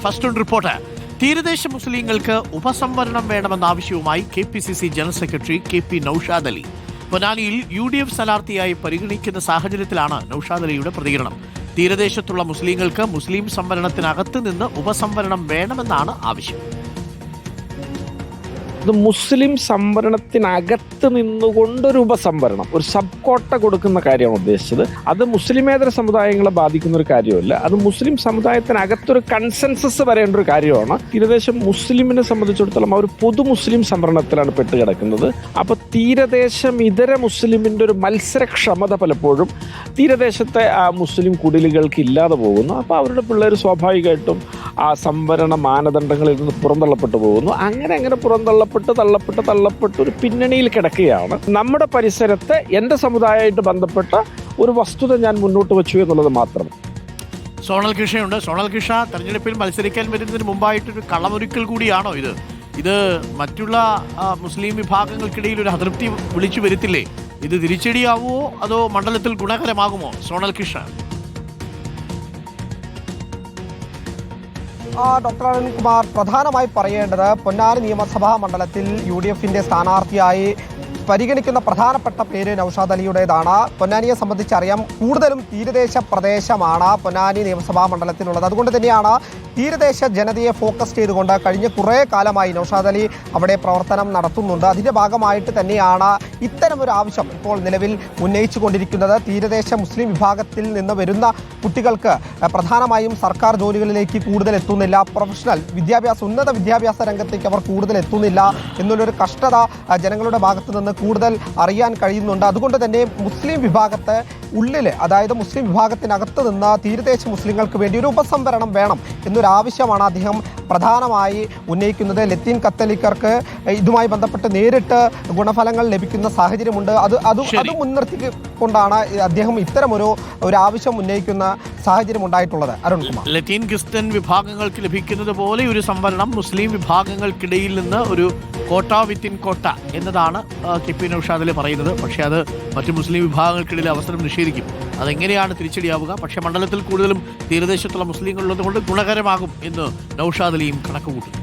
First on report. തീരദേശ മുസ്ലിങ്ങൾക്ക് ഉപസംവരണം വേണമെന്ന ആവശ്യവുമായി KPCC general secretary KP Noushad Ali. പൊന്നാനിയിൽ UDF സ്ഥാനാർത്ഥിയായി പരിഗണിക്കുന്ന സാഹചര്യത്തിലാണ് നൌഷാദ് അലിയുടെ പ്രതികരണം. തീരദേശത്തുള്ള മുസ്ലിങ്ങൾക്ക് മുസ്ലിം സംവരണത്തിനകത്ത് നിന്ന് ഉപസംവരണം വേണമെന്നാണ് ആവശ്യം. മുസ്ലിം സംവരണത്തിനകത്ത് നിന്നുകൊണ്ടൊരു ഉപസംവരണം, ഒരു സബ് കോട്ട കൊടുക്കുന്ന കാര്യമാണ് ഉദ്ദേശിച്ചത്. അത് മുസ്ലിമേതര സമുദായങ്ങളെ ബാധിക്കുന്ന ഒരു കാര്യമല്ല. അത് മുസ്ലിം സമുദായത്തിനകത്തൊരു കൺസെൻസസ് വരേണ്ട ഒരു കാര്യമാണ്. തീരദേശം മുസ്ലിമിനെ സംബന്ധിച്ചിടത്തോളം അവർ പൊതു മുസ്ലിം സംവരണത്തിലാണ് പെട്ടുകിടക്കുന്നത്. അപ്പൊ തീരദേശം ഇതര മുസ്ലിമിന്റെ ഒരു മത്സരക്ഷമത പലപ്പോഴും തീരദേശത്തെ ആ മുസ്ലിം കുടിലുകൾക്ക് ഇല്ലാതെ പോകുന്നു. അപ്പൊ അവരുടെ പിള്ളേർ സ്വാഭാവികമായിട്ടും ആ സംവരണ മാനദണ്ഡങ്ങളിൽ നിന്ന് പുറന്തള്ളപ്പെട്ടു പോകുന്നു. അങ്ങനെ തള്ളപ്പെട്ട് ഒരു പിന്നണിയിൽ കിടക്കുകയാണ്. നമ്മുടെ പരിസരത്ത് എൻ്റെ സമുദായമായിട്ട് ബന്ധപ്പെട്ട ഒരു വസ്തുത ഞാൻ മുന്നോട്ട് വെച്ചു എന്നുള്ളത് മാത്രം. സോണൽ കൃഷയുണ്ട്. സോണൽ കൃഷ തെരഞ്ഞെടുപ്പിൽ മത്സരിക്കാൻ വരുന്നതിന് മുമ്പായിട്ടൊരു കളമൊരുക്കൽ കൂടിയാണോ ഇത് മറ്റുള്ള മുസ്ലിം വിഭാഗങ്ങൾക്കിടയിൽ ഒരു അതൃപ്തി വിളിച്ചു വരുത്തില്ലേ? ഇത് തിരിച്ചടിയാവുമോ അതോ മണ്ഡലത്തിൽ ഗുണകരമാകുമോ? സോണൽ കൃഷ. ഡോക്ടർ അരുൺകുമാർ, പ്രധാനമായി പറയേണ്ടത് പൊന്നാനി നിയമസഭാ മണ്ഡലത്തിൽ UDFന്റെ സ്ഥാനാർത്ഥിയായി പരിഗണിക്കുന്ന പ്രധാനപ്പെട്ട പേര് നൌഷാദ് അലിയുടേതാണ്. പൊന്നാനിയെ സംബന്ധിച്ചറിയാം, കൂടുതലും തീരദേശ പ്രദേശമാണ് പൊന്നാനി നിയമസഭാ മണ്ഡലത്തിലുള്ളത്. അതുകൊണ്ട് തന്നെയാണ് തീരദേശ ജനതയെ ഫോക്കസ് ചെയ്തുകൊണ്ട് കഴിഞ്ഞ കുറേ കാലമായി നൌഷാദ് അലി അവിടെ പ്രവർത്തനം നടത്തുന്നുണ്ട്. അതിൻ്റെ ഭാഗമായിട്ട് തന്നെയാണ് ഇത്തരമൊരു ആവശ്യം ഇപ്പോൾ നിലവിൽ ഉന്നയിച്ചു കൊണ്ടിരിക്കുന്നത്. തീരദേശ മുസ്ലിം വിഭാഗത്തിൽ നിന്ന് വരുന്ന കുട്ടികൾക്ക് പ്രധാനമായും സർക്കാർ ജോലികളിലേക്ക് കൂടുതൽ എത്തുന്നില്ല, പ്രൊഫഷണൽ വിദ്യാഭ്യാസ ഉന്നത വിദ്യാഭ്യാസ രംഗത്തേക്ക് അവർ കൂടുതൽ എത്തുന്നില്ല എന്നുള്ളൊരു കഷ്ടത ജനങ്ങളുടെ ഭാഗത്തു നിന്ന് കൂടുതൽ അറിയാൻ കഴിയുന്നുണ്ട്. അതുകൊണ്ട് തന്നെ മുസ്ലിം വിഭാഗത്തെ ഉള്ളിൽ, അതായത് മുസ്ലിം വിഭാഗത്തിനകത്ത് നിന്ന് തീരദേശ മുസ്ലിങ്ങൾക്ക് വേണ്ടി ഒരു ഉപസംവരണം വേണം എന്നൊരാവശ്യമാണ് അദ്ദേഹം പ്രധാനമായി ഉന്നയിക്കുന്നത്. ലത്തീൻ കത്തോലിക്കർക്ക് ഇതുമായി ബന്ധപ്പെട്ട് നേരിട്ട് ഗുണഫലങ്ങൾ ലഭിക്കുന്ന സാഹചര്യമുണ്ട്. അത് മുൻനിർത്തിക്കൊണ്ടാണ് അദ്ദേഹം ഇത്തരമൊരു ആവശ്യം ഉന്നയിക്കുന്ന സാഹചര്യം ഉണ്ടായിട്ടുള്ളത്. അരുൺകുമാർ, ലത്തീൻ ക്രിസ്ത്യൻ വിഭാഗങ്ങൾക്ക് ലഭിക്കുന്നത് പോലെ ഒരു സംവരണം മുസ്ലിം വിഭാഗങ്ങൾക്കിടയിൽ നിന്ന് ഒരു കോട്ട വിത്തിൻ കോട്ട എന്നതാണ് KP നൌഷാദ് അലി പറയുന്നത്. പക്ഷേ അത് മറ്റു മുസ്ലിം വിഭാഗങ്ങൾക്കിടയിൽ അവസരം നിഷേധിക്കും. അതെങ്ങനെയാണ് തിരിച്ചടിയാവുക? പക്ഷേ മണ്ഡലത്തിൽ കൂടുതലും തീരദേശത്തുള്ള മുസ്ലിങ്ങളുള്ളത് കൊണ്ട് ഗുണകരമാകും എന്ന് നൌഷാദ് അലിയും കണക്കുകൂട്ടുന്നു.